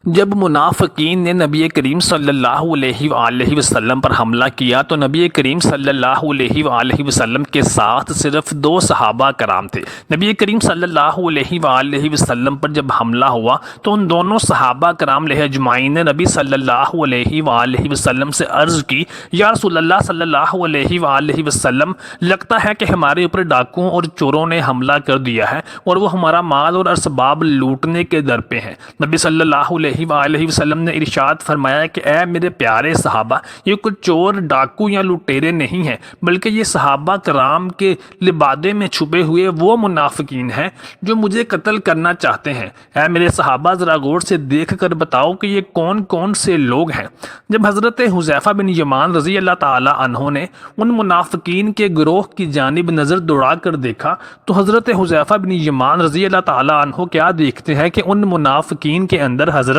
جب منافقین نے نبی کریم صلی اللہ علیہ وآلہ وسلم پر حملہ کیا تو نبی کریم صلی اللہ علیہ وآلہ وسلم کے ساتھ صرف 2 صحابہ کرام تھے۔ نبی کریم صلی اللہ علیہ وآلہ وسلم پر جب حملہ ہوا تو ان دونوں صحابہ کرام علیہ اجمعین نے نبی صلی اللہ علیہ وآلہ وسلم سے عرض کی، یا رسول اللہ صلی اللہ علیہ وآلہ وسلم، لگتا ہے کہ ہمارے اوپر ڈاکوؤں اور چوروں نے حملہ کر دیا ہے اور وہ ہمارا مال اور اسباب لوٹنے کے در پہ ہیں۔ نبی صلی اللہ علیہ وآلہ وسلم نے ارشاد فرمایا کہ اے میرے پیارے صحابہ، یہ کچھ چور، ڈاکو یا لٹیرے نہیں ہیں، بلکہ یہ صحابہ کرام کے لبادے میں چھپے ہوئے وہ منافقین ہیں جو مجھے قتل کرنا چاہتے ہیں۔ اے میرے صحابہ، ذرا غور سے دیکھ کر بتاؤ کہ یہ کون کون سے لوگ ہیں۔ جب حضرت حذیفہ بن یمان رضی اللہ تعالی عنہ نے ان منافقین کے گروہ کی جانب نظر دوڑا کر دیکھا تو حضرت حذیفہ بن یمان رضی اللہ تعالی عنہ کیا دیکھتے ہیں کہ ان منافقین کے اندر حضرت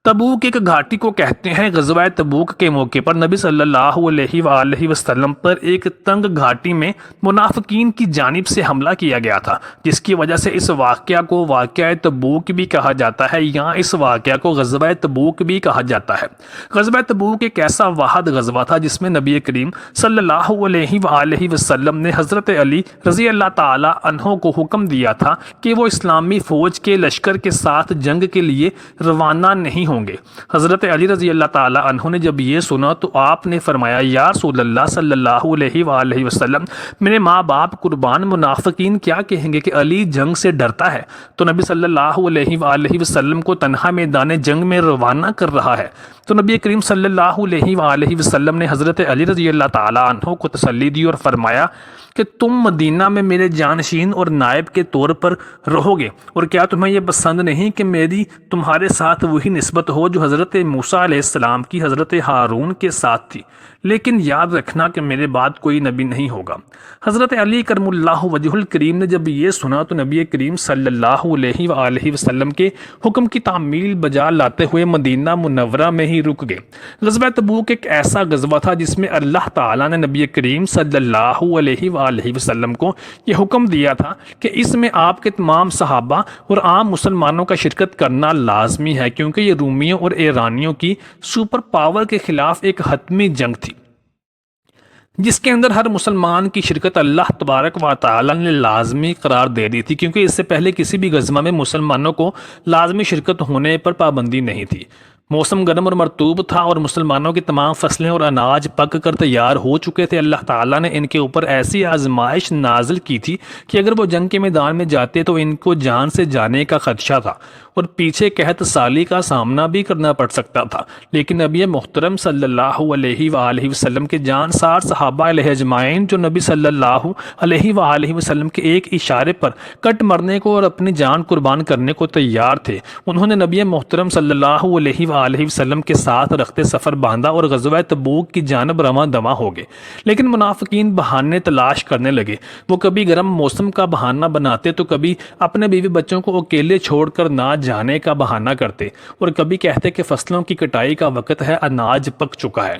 تبوک ایک گھاٹی کو کہتے ہیں۔ غزوہ تبوک کے موقع پر نبی صلی اللہ علیہ وآلہ وسلم پر ایک تنگ گھاٹی میں منافقین کی جانب سے حملہ کیا گیا تھا، جس کی وجہ سے اس واقعہ کو واقعہ تبوک بھی کہا جاتا ہے یا اس واقعہ کو غزوہ تبوک بھی کہا جاتا ہے۔ غزوہ تبوک ایک ایسا واحد غزوہ تھا جس میں نبی کریم صلی اللہ علیہ وآلہ وسلم نے حضرت علی رضی اللہ تعالی عنہ کو حکم دیا تھا کہ وہ اسلامی فوج کے لشکر کے ساتھ جنگ کے لیے روانہ نہیں ہوں گے۔ حضرت علی رضی اللہ تعالی عنہ نے جب یہ سنا تو آپ نے فرمایا، یا رسول اللہ صلی اللہ علیہ وآلہ وسلم، میرے ماں باپ قربان، منافقین کیا کہیں گے کہ علی جنگ سے ڈرتا ہے، تو نبی صلی اللہ علیہ وآلہ وسلم کو تنہا میدان جنگ میں روانہ کر رہا ہے۔ تو نبی کریم صلی اللہ علیہ وآلہ وسلم نے حضرت علی رضی اللہ تعالی عنہ کو تسلی دی اور فرمایا کہ تم مدینہ میں میرے جانشین اور نائب کے طور پر رہو گے، اور کیا تمہیں یہ پسند نہیں کہ میری تمہارے ساتھ وہی نسبت ہو جو حضرت موسیٰ علیہ السلام کی حضرت ہارون کے ساتھ تھی، لیکن یاد رکھنا کہ میرے بعد کوئی نبی نہیں ہوگا۔ حضرت علی کرم اللہ وجہ الکریم نے جب یہ سنا تو نبی کریم صلی اللہ علیہ وآلہ وسلم کے حکم کی تعمیل بجا لاتے ہوئے مدینہ منورہ میں ہی رک گئے۔ غزوہ تبوک ایک ایسا غزوہ تھا جس میں اللہ تعالیٰ نے نبی کریم صلی اللہ علیہ وآلہ وسلم کو یہ حکم دیا تھا کہ اس میں آپ کے تمام صحابہ اور عام مسلمانوں کا شرکت کرنا لازمی ہے، کیونکہ یہ رومیوں اور ایرانیوں کی سپر پاور کے خلاف ایک حتمی جنگ تھی جس کے اندر ہر مسلمان کی شرکت اللہ تبارک و تعالی نے لازمی قرار دے دی تھی، کیونکہ اس سے پہلے کسی بھی غزوہ میں مسلمانوں کو لازمی شرکت ہونے پر پابندی نہیں تھی۔ موسم گرم اور مرطوب تھا اور مسلمانوں کی تمام فصلیں اور اناج پک کر تیار ہو چکے تھے۔ اللہ تعالیٰ نے ان کے اوپر ایسی آزمائش نازل کی تھی کہ اگر وہ جنگ کے میدان میں جاتے تو ان کو جان سے جانے کا خدشہ تھا اور پیچھے قحط سالی کا سامنا بھی کرنا پڑ سکتا تھا، لیکن نبی محترم صلی اللہ علیہ وآلہ وسلم کے جانسار صحابہ علیہ اجمعین جو نبی صلی اللہ علیہ وآلہ وسلم کے ایک اشارے پر کٹ مرنے کو اور اپنی جان قربان کرنے کو تیار تھے، انہوں نے نبی محترم صلی اللہ علیہ وآلہ وسلم کے ساتھ رخت سفر باندھا اور غزوہ تبوک کی جانب رواں دواں ہو گئے۔ لیکن منافقین بہانے تلاش کرنے لگے۔ وہ کبھی گرم موسم کا بہانہ بناتے تو کبھی اپنے بیوی بچوں کو اکیلے چھوڑ کر نہ جانے کا بہانہ کرتے، اور کبھی کہتے کہ فصلوں کی کٹائی کا وقت ہے، اناج پک چکا ہے۔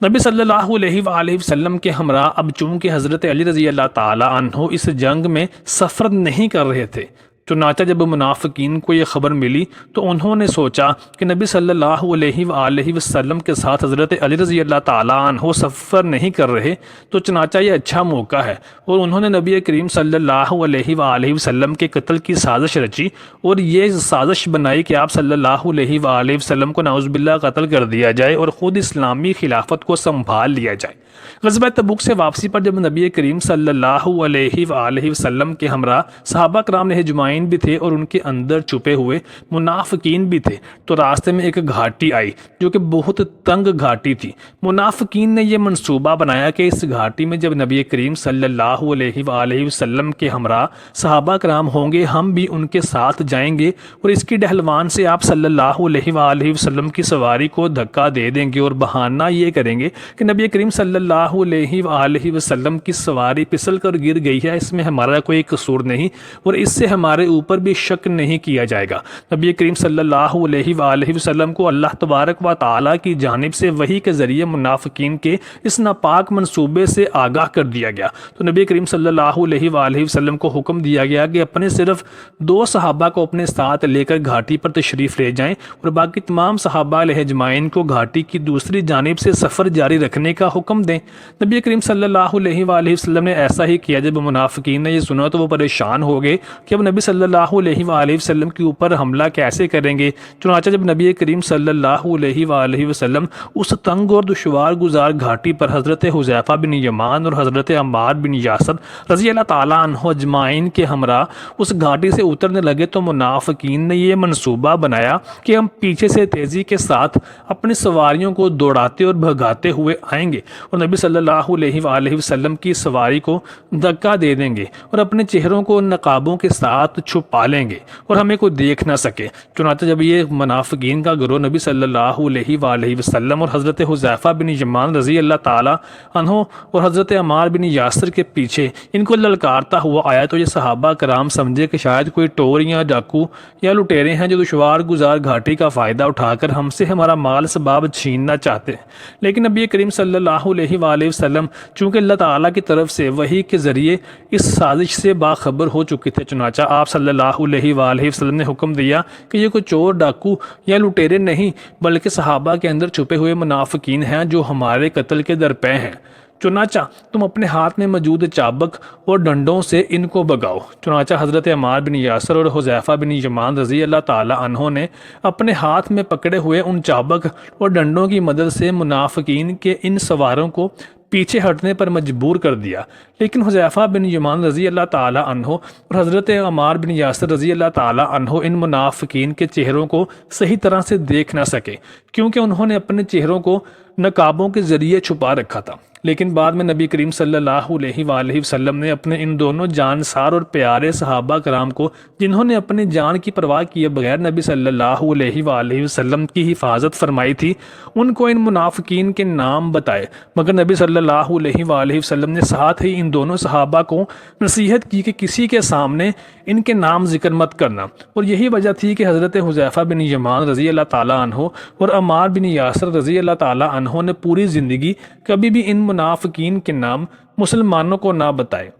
نبی صلی اللہ علیہ وآلہ وسلم کے ہمراہ اب چونکہ حضرت علی رضی اللہ تعالی عنہ اس جنگ میں سفر نہیں کر رہے تھے، چنانچہ جب منافقین کو یہ خبر ملی تو انہوں نے سوچا کہ نبی صلی اللہ علیہ وآلہ وسلم کے ساتھ حضرت علی رضی اللہ تعالی عنہ سفر نہیں کر رہے، تو چنانچہ یہ اچھا موقع ہے، اور انہوں نے نبی کریم صلی اللہ علیہ وآلہ وسلم کے قتل کی سازش رچی اور یہ سازش بنائی کہ آپ صلی اللہ علیہ وآلہ وسلم کو نعوذ باللہ قتل کر دیا جائے اور خود اسلامی خلافت کو سنبھال لیا جائے۔ غزوہ تبوک سے واپسی پر جب نبی کریم صلی اللہ علیہ وآلہ وسلم کے ہمراہ صحابہ کرام نے اجمعین بھی تھے اور ان کے اندر چھپے ہوئے منافقین بھی تھے، تو راستے میں ایک گھاٹی آئی جو کہ بہت تنگ گھاٹی تھی۔ منافقین نے یہ منصوبہ بنایا کہ اس گھاٹی میں جب نبی کریم صلی اللہ علیہ وآلہ وسلم کے ہمراہ صحابہ کرام ہوں گے، ہم بھی ان کے ساتھ جائیں گے اور اس کی ڈہلوان سے آپ صلی اللہ علیہ وآلہ وسلم کی سواری کو دھکا دے دیں گے اور بہانہ یہ کریں گے کہ نبی کریم صلی اللہ علیہ وآلہ وسلم کی سواری پھسل کر گر گئی ہے، اس میں ہمارا کوئی قصور نہیں اور اس سے ہمارے اوپر بھی شک نہیں کیا جائے گا۔ نبی کریم صلی اللہ علیہ وآلہ وسلم کو اللہ تبارک و تعالیٰ کی جانب سے وحی کے ذریعے منافقین کے اس ناپاک منصوبے سے آگاہ کر دیا گیا۔ تو نبی کریم صلی اللہ علیہ وآلہ وسلم کو حکم دیا گیا کہ اپنے صرف 2 صحابہ کو اپنے ساتھ لے کر گھاٹی پر تشریف لے جائیں اور باقی تمام صحابہ علیہ اجمعین کو گھاٹی کی دوسری جانب سے سفر جاری رکھنے کا حکم دیں۔ نبی کریم صلی اللہ علیہ وآلہ وسلم نے ایسا ہی کیا۔ جب منافقین نے یہ سنا تو وہ پریشان ہو گئے کہ اب نبی صلی اللہ علیہ وآلہ وسلم کے اوپر حملہ کیسے کریں گے۔ چنانچہ جب نبی کریم صلی اللہ علیہ وآلہ وسلم اس تنگ اور دشوار گزار گھاٹی پر حضرت حذیفہ بن یمان اور حضرت عمار بن یاسر رضی اللہ تعالیٰ عنہ اجمعین کے ہمراہ اس گھاٹی سے اترنے لگے تو منافقین نے یہ منصوبہ بنایا کہ ہم پیچھے سے تیزی کے ساتھ اپنی سواریوں کو دوڑاتے اور بھگاتے ہوئے آئیں گے اور نبی صلی اللہ علیہ وآلہ وسلم کی سواری کو دھکا دے دیں گے اور اپنے چہروں کو نقابوں کے ساتھ چھپا لیں گے اور ہمیں کوئی دیکھ نہ سکے۔ چنانچہ جب یہ منافقین کا گروہ نبی صلی اللہ علیہ وآلہ وسلم اور حضرت حذیفہ بن یمان رضی اللہ تعالیٰ عنہ اور حضرت عمار بن یاسر کے پیچھے ان کو للکارتا ہوا آیا تو یہ صحابہ کرام سمجھے کہ شاید کوئی ٹور یا ڈاکو یا لٹیرے ہیں جو دشوار گزار گھاٹی کا فائدہ اٹھا کر ہم سے ہمارا مال اسباب چھیننا چاہتے ہیں۔ لیکن نبی کریم صلی اللہ علیہ وآلہ وسلم چونکہ اللہ تعالیٰ کی طرف سے وحی کے ذریعے اس سازش سے باخبر ہو چکے تھے، چنانچہ آپ صلی اللہ علیہ وآلہ وسلم نے حکم دیا کہ یہ کوئی چور ڈاکو یا لٹیرے نہیں بلکہ صحابہ کے اندر چھپے ہوئے منافقین ہیں جو ہمارے قتل کے درپے ہیں۔ چنانچہ تم اپنے ہاتھ میں موجود چابک اور ڈنڈوں سے ان کو بگاؤ۔ چنانچہ حضرت عمار بن یاسر اور حذیفہ بن یمان رضی اللہ تعالیٰ عنہ نے اپنے ہاتھ میں پکڑے ہوئے ان چابک اور ڈنڈوں کی مدد سے منافقین کے ان سواروں کو پیچھے ہٹنے پر مجبور کر دیا، لیکن حذیفہ بن یمان رضی اللہ تعالیٰ عنہ اور حضرت عمار بن یاسر رضی اللہ تعالیٰ عنہ ان منافقین کے چہروں کو صحیح طرح سے دیکھ نہ سکے کیونکہ انہوں نے اپنے چہروں کو نقابوں کے ذریعے چھپا رکھا تھا۔ لیکن بعد میں نبی کریم صلی اللہ علیہ وآلہ وسلم نے اپنے ان دونوں جانسار اور پیارے صحابہ کرام کو جنہوں نے اپنی جان کی پرواہ کیے بغیر نبی صلی اللہ علیہ وآلہ وسلم کی حفاظت فرمائی تھی، ان کو ان منافقین کے نام بتائے، مگر نبی صلی اللہ علیہ وآلہ وسلم نے ساتھ ہی ان دونوں صحابہ کو نصیحت کی کہ کسی کے سامنے ان کے نام ذکر مت کرنا، اور یہی وجہ تھی کہ حضرت حذیفہ بن یمان رضی اللہ تعالیٰ عنہ اور عمار بن یاسر رضی اللہ تعالیٰ عنہ نے پوری زندگی کبھی بھی ان منافقین کے نام مسلمانوں کو نہ بتائے۔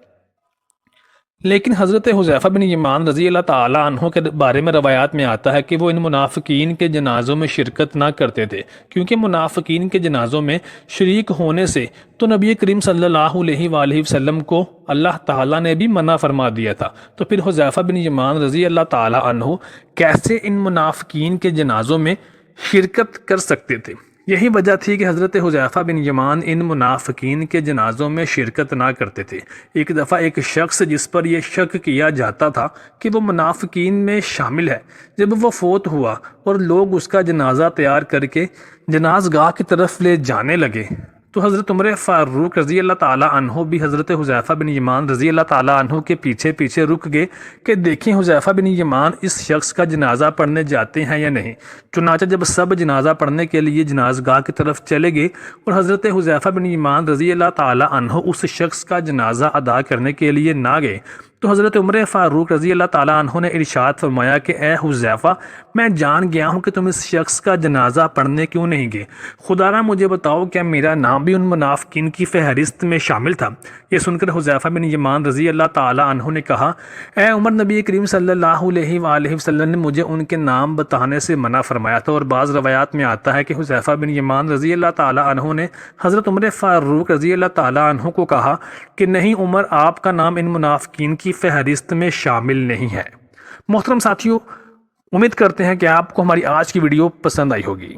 لیکن حضرت حذیفہ بن یمان رضی اللہ تعالیٰ عنہ کے بارے میں روایات میں آتا ہے کہ وہ ان منافقین کے جنازوں میں شرکت نہ کرتے تھے، کیونکہ منافقین کے جنازوں میں شریک ہونے سے تو نبی کریم صلی اللہ علیہ وآلہ وسلم کو اللہ تعالیٰ نے بھی منع فرما دیا تھا، تو پھر حذیفہ بن یمان رضی اللہ تعالیٰ عنہ کیسے ان منافقین کے جنازوں میں شرکت کر سکتے تھے؟ یہی وجہ تھی کہ حضرت حذیفہ بن یمان ان منافقین کے جنازوں میں شرکت نہ کرتے تھے۔ ایک دفعہ ایک شخص جس پر یہ شک کیا جاتا تھا کہ وہ منافقین میں شامل ہے، جب وہ فوت ہوا اور لوگ اس کا جنازہ تیار کر کے جنازگاہ کی طرف لے جانے لگے تو حضرت عمر فاروق رضی اللہ تعالیٰ عنہ بھی حضرت حذیفہ بن یمان رضی اللہ تعالیٰ عنہ کے پیچھے پیچھے رک گئے کہ دیکھیں حذیفہ بن یمان اس شخص کا جنازہ پڑھنے جاتے ہیں یا نہیں۔ چنانچہ جب سب جنازہ پڑھنے کے لیے جنازگاہ کی طرف چلے گئے اور حضرت حذیفہ بن یمان رضی اللہ تعالیٰ عنہ اس شخص کا جنازہ ادا کرنے کے لیے نہ گئے تو حضرت عمر فاروق رضی اللہ تعالیٰ عنہ نے ارشاد فرمایا کہ اے حذیفہ، میں جان گیا ہوں کہ تم اس شخص کا جنازہ پڑھنے کیوں نہیں گئے، خدا را مجھے بتاؤ کیا میرا نام بھی ان منافقین کی فہرست میں شامل تھا؟ یہ سن کر حذیفہ بن یمان رضی اللہ تعالیٰ عنہ نے کہا، اے عمر، نبی کریم صلی اللہ علیہ وآلہ وسلم نے مجھے ان کے نام بتانے سے منع فرمایا تھا۔ اور بعض روایات میں آتا ہے کہ حذیفہ بن یمان رضی اللہ تعالیٰ عنہ نے حضرت عمر فاروق رضی اللہ تعالیٰ عنہ کو کہا کہ نہیں عمر، آپ کا نام ان منافقین کی فہرست میں شامل نہیں ہے۔ محترم ساتھیو، امید کرتے ہیں کہ آپ کو ہماری آج کی ویڈیو پسند آئی ہوگی۔